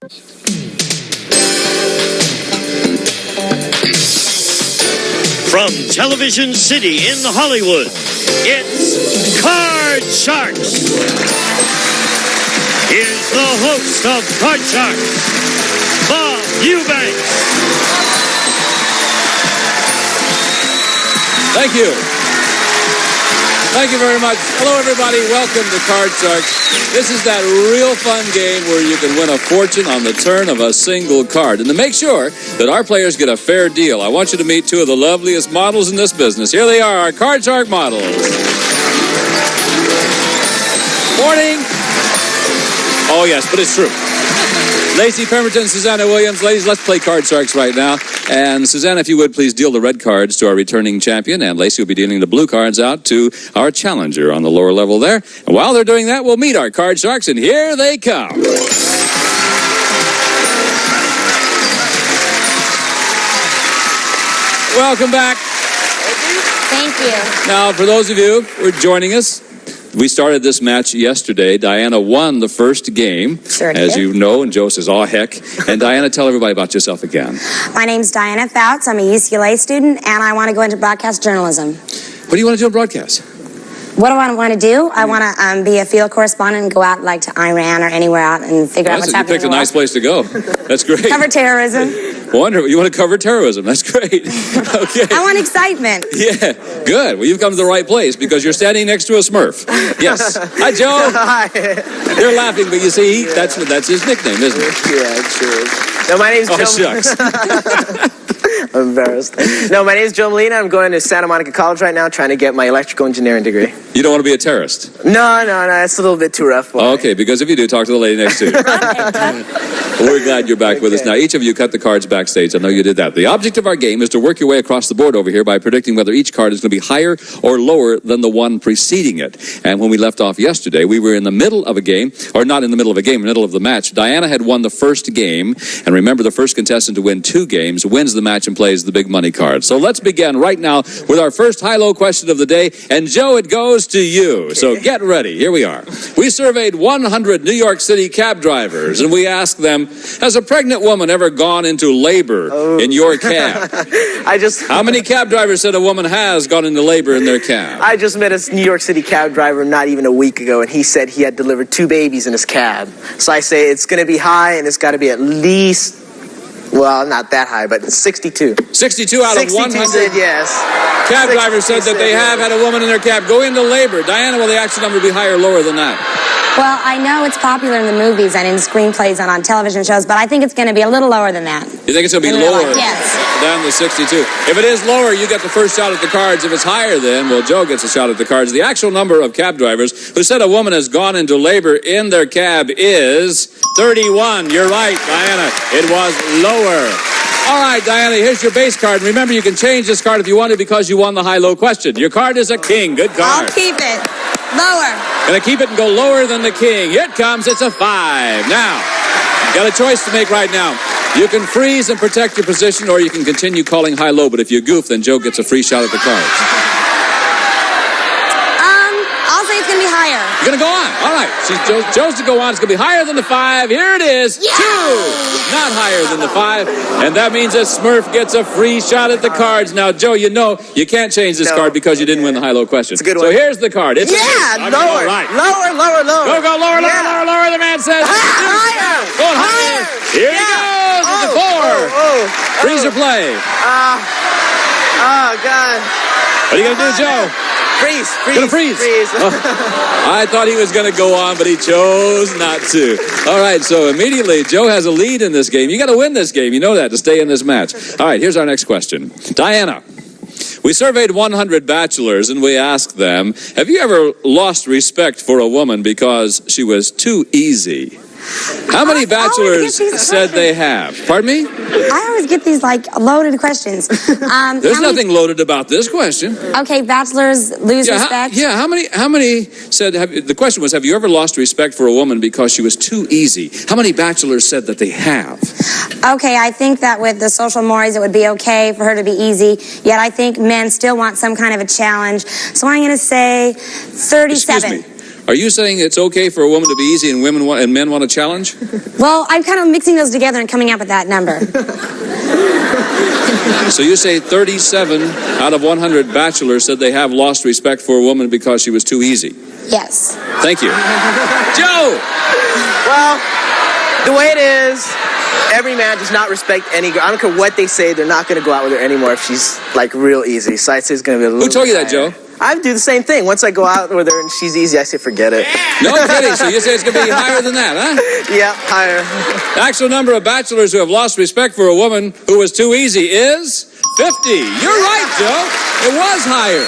From Television City in Hollywood, it's Card Sharks. Here's the host of Card Sharks, Bob Eubanks. Thank you. Thank you very much. Hello, everybody. Welcome to Card Sharks. This is that real fun game where you can win a fortune on the turn of a single card. And to make sure that our players get a fair deal, I want you to meet two of the loveliest models in this business. Here they are, our Card Shark models. Morning. Oh, yes, but it's true. Lacey Pemberton, Susanna Williams. Ladies, let's play Card Sharks right now. And Susanna, if you would, please deal the red cards to our returning champion. And Lacey will be dealing the blue cards out to our challenger on the lower level there. And while they're doing that, we'll meet our Card Sharks. And here they come. Welcome back. Thank you. Now, for those of you who are joining us, we started this match yesterday. Diana won the first game, as you know, and Joe says, oh, heck. And Diana, tell everybody about yourself again. My name's Diana Fouts. I'm a UCLA student, and I want to go into broadcast journalism. What do you want to do in broadcast? What do I want to do? I want to be a field correspondent and go out like to Iran or anywhere out and figure out what's happening. You picked a nice place to go. That's great. Cover terrorism. Wonderful. You want to cover terrorism. That's great. Okay. I want excitement. Yeah, good. Well, you've come to the right place because you're standing next to a Smurf. Yes. Hi, Joe. Hi. They're laughing, but you see, that's his nickname, isn't it? Yeah, true. No, my name's Joe. Oh, shucks. I'm embarrassed. No, my name's Joe Molina. I'm going to Santa Monica College right now trying to get my electrical engineering degree. You don't want to be a terrorist? No, it's a little bit too rough. Okay, because if you do, talk to the lady next to you. We're glad you're back with us. Now, each of you cut the cards backstage. I know you did that. The object of our game is to work your way across the board over here by predicting whether each card is going to be higher or lower than the one preceding it. And when we left off yesterday, we were in the middle of a game, or not in the middle of a game, in the middle of the match. Diana had won the first game, and remember, the first contestant to win 2 games wins the match and plays the big money card. So let's begin right now with our first high-low question of the day. And Joe, it goes to you. Okay. So get ready. Here we are. We surveyed 100 New York City cab drivers, and we asked them, has a pregnant woman ever gone into labor in your cab? How many cab drivers said a woman has gone into labor in their cab? I just met a New York City cab driver not even a week ago, and he said he had delivered 2 babies in his cab. So I say it's going to be high, and it's got to be at least... Well, not that high, but 62. 62 out of 100? 62 said yes. Cab drivers said that they have had a woman in their cab go into labor. Diana, will the actual number be higher or lower than that? Well, I know it's popular in the movies and in screenplays and on television shows, but I think it's going to be a little lower than that. You think it's going to be lower than the 62? If it is lower, you get the first shot at the cards. If it's higher, then, well, Joe gets a shot at the cards. The actual number of cab drivers who said a woman has gone into labor in their cab is 31. You're right, Diana. It was lower. All right, Diana, here's your base card. And remember, you can change this card if you want to because you won the high-low question. Your card is a king. Good card. I'll keep it. Lower. Gonna keep it and go lower than the king. Here it comes. It's a 5. Now, got a choice to make right now. You can freeze and protect your position, or you can continue calling high-low. But if you goof, then Joe gets a free shot at the cards. I'll say it's going to be higher. You're going to go on. All right. She chose to go on. It's going to be higher than the 5. Here it is. Yeah! 2. Not higher than the 5. And that means that Smurf gets a free shot at the cards. Now, Joe, you know you can't change this card because you didn't win the high-low question. It's a good one. So here's the card. It's lower. All right. Lower. Go, lower. The man says. Higher. Going higher. Here he goes. It's a 4. Freeze or play? Oh, God. What are you going to do, Joe? Freeze. Gonna freeze. I thought he was going to go on, but he chose not to. All right, so immediately, Joe has a lead in this game. You got to win this game. You know that to stay in this match. All right, here's our next question. Diana, we surveyed 100 bachelors, and we asked them, have you ever lost respect for a woman because she was too easy? How many bachelors said they have? Pardon me? I always get these, loaded questions. There's nothing loaded about this question. Okay, bachelors lose respect? How many said, the question was, have you ever lost respect for a woman because she was too easy? How many bachelors said that they have? Okay, I think that with the social mores, it would be okay for her to be easy, yet I think men still want some kind of a challenge. So I'm going to say 37. Excuse me. Are you saying it's okay for a woman to be easy and men want a challenge? Well, I'm kind of mixing those together and coming up with that number. So you say 37 out of 100 bachelors said they have lost respect for a woman because she was too easy. Yes. Thank you. Joe! Well, the way it is, every man does not respect any girl. I don't care what they say, they're not going to go out with her anymore if she's, like, real easy. So I'd say it's going to be a little Who told you that, higher. Joe? I do the same thing. Once I go out with her and she's easy, I say forget it. No kidding. So you say it's going to be higher than that, huh? Yeah, higher. The actual number of bachelors who have lost respect for a woman who was too easy is 50. You're right, Joe. It was higher.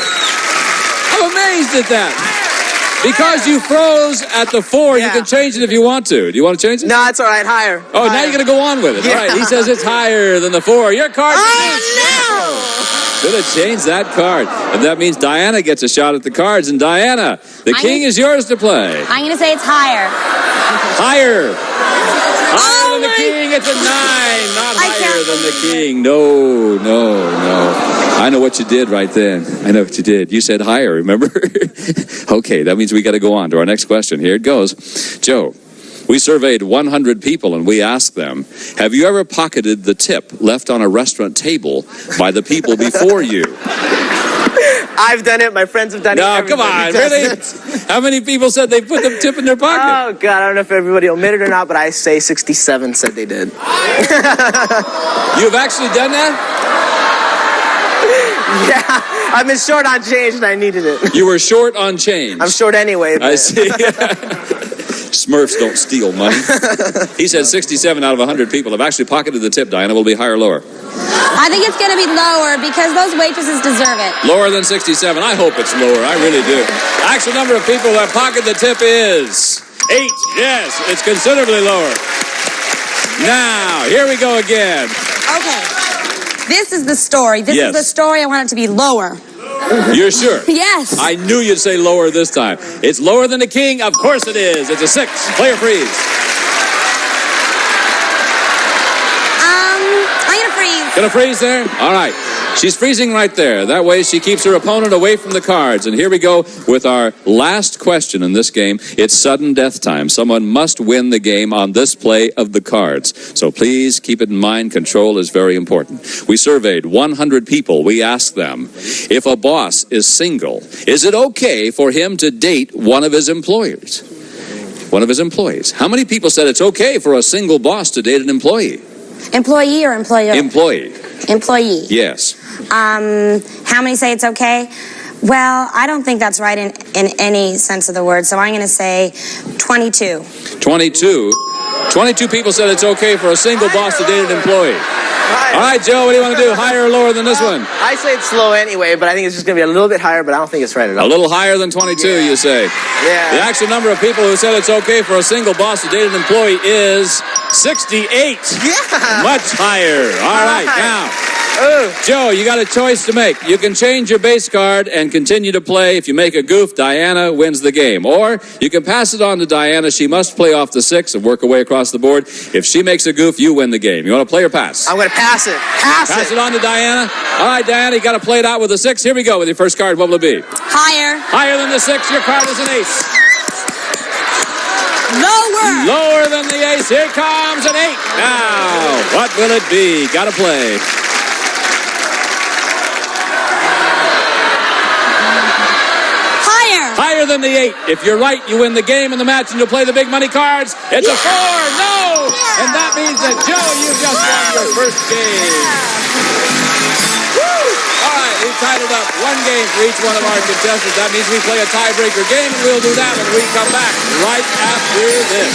I'm amazed at that. Because you froze at the 4, you can change it if you want to. Do you want to change it? No, it's all right. Higher. Oh, higher. now you're going to go on with it. Yeah. All right. He says it's higher than the 4. Your card. Oh, Should have changed that card. And that means Diana gets a shot at the cards. And Diana, the king is yours to play. I'm going to say it's higher. Higher. Higher than the king. It's a 9. Not higher than the king. No. I know what you did right then. I know what you did. You said higher, remember? Okay, that means we got to go on to our next question. Here it goes. Joe, we surveyed 100 people and we asked them, have you ever pocketed the tip left on a restaurant table by the people before you? I've done it. My friends have done it. No, come on. Really? How many people said they put the tip in their pocket? Oh, God. I don't know if everybody will admit it or not, but I say 67 said they did. You've actually done that? Yeah. I've been short on change and I needed it. You were short on change. I'm short anyway. But... I see. Smurfs don't steal money. He said 67 out of 100 people have actually pocketed the tip. Diana, will it be higher or lower? I think it's going to be lower because those waitresses deserve it. Lower than 67. I hope it's lower. I really do. The actual number of people who have pocketed the tip is 8. Yes, it's considerably lower. Now, here we go again. Okay. This is the story. This is the story. I want it to be lower. You're sure? Yes. I knew you'd say lower this time. It's lower than the king. Of course it is. It's a 6. Player freeze. I'm going to freeze. Gonna freeze there? All right. She's freezing right there. That way she keeps her opponent away from the cards. And here we go with our last question in this game. It's sudden death time. Someone must win the game on this play of the cards. So please keep it in mind. Control is very important. We surveyed 100 people. We asked them, if a boss is single, is it okay for him to date one of his employers? One of his employees. How many people said it's okay for a single boss to date an employee? Employee or employer? Employee. Employee. Yes. How many say it's okay? Well, I don't think that's right in any sense of the word, so I'm going to say 22. 22. 22 people said it's okay for a single boss to date an employee. All right, Joe, what do you want to do? Higher or lower than this one? I say it's low anyway, but I think it's just going to be a little bit higher, but I don't think it's right at all. A little higher than 22, you say. Yeah. The actual number of people who said it's okay for a single boss to date an employee is 68. Yeah. Much higher. All right, now. Joe, you got a choice to make. You can change your base card and continue to play. If you make a goof, Diana wins the game. Or you can pass it on to Diana. She must play off the 6 and work her way across the board. If she makes a goof, you win the game. You want to play or pass? I'm going to pass it. Pass it on to Diana. All right, Diana, you got to play it out with a 6. Here we go with your first card. What will it be? Higher. Higher than the 6. Your card is an ace. Lower. Lower than the ace. Here comes an 8. Now, what will it be? Got to play. Higher than the 8. If you're right, you win the game and the match, and you'll play the big money cards. It's a 4. No! And that means that, Joe, you've just won your first game. All right, we've tied it up. 1 game for each one of our contestants. That means we play a tiebreaker game, and we'll do that when we come back right after this.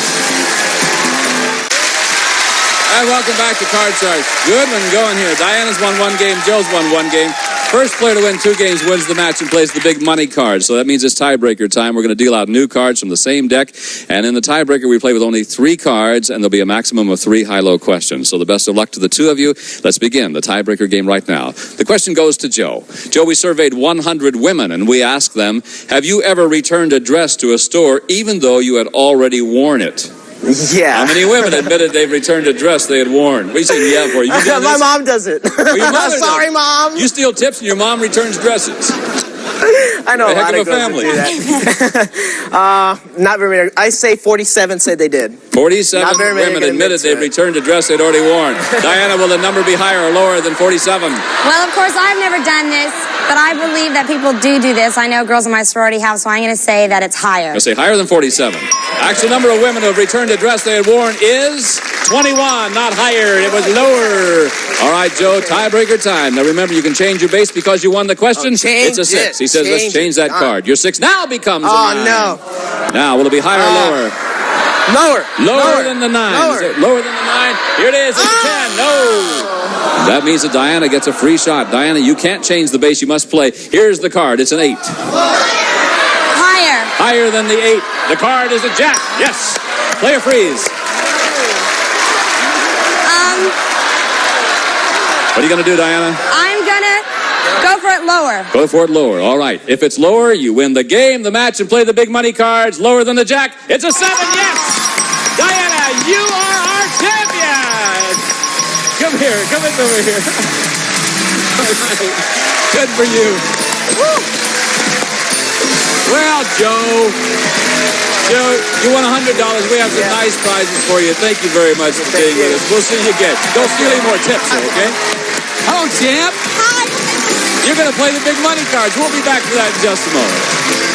And welcome back to Card Sharks. Good one going here. Diana's won 1 game. Joe's won 1 game. First player to win 2 games wins the match and plays the big money card. So that means it's tiebreaker time. We're going to deal out new cards from the same deck. And in the tiebreaker, we play with only 3 cards, and there'll be a maximum of 3 high-low questions. So the best of luck to the 2 of you. Let's begin the tiebreaker game right now. The question goes to Joe. Joe, we surveyed 100 women, and we asked them, have you ever returned a dress to a store even though you had already worn it? Yeah. How many women admitted they've returned a dress they had worn? What are you saying yeah for? You My mom does it. Well, your mother Sorry, does. Mom. You steal tips and your mom returns dresses. I know a heck lot of of a girls family. that do that. Not very many. I say 47 said they did. 47 Not very many women are gonna admitted admit to they've it. returned a dress they'd already worn. Diana, will the number be higher or lower than 47? Well, of course, I've never done this, but I believe that people do this. I know girls in my sorority have, so I'm going to say that it's higher. I'll say higher than 47. Actual number of women who have returned a dress they had worn is 21, not higher. It was lower. All right, Joe, tiebreaker time. Now remember, you can change your base because you won the question. It's a 6. He says, let's change that card. Your 6 now becomes a 9. Oh, no. Now, will it be higher or lower? Lower. Lower than the 9. Lower. Is it lower than the 9? Here it is. It's a 10. No. That means that Diana gets a free shot. Diana, you can't change the base. You must play. Here's the card. It's an 8. Higher. Higher than the 8. The card is a jack. Yes. Play or freeze. What are you going to do, Diana? I'm going to go for it lower. Go for it lower. All right. If it's lower, you win the game, the match, and play the big money cards. Lower than the jack. It's a 7. Yes. Diana, you are our champion. Come here. Come in over here. Good for you. Woo. Well, Joe, you won $100. We have some nice prizes for you. Thank you very much for being with us. We'll see you again. Don't steal any more tips, okay? Hello, champ. Hi. You're going to play the big money cards. We'll be back for that in just a moment.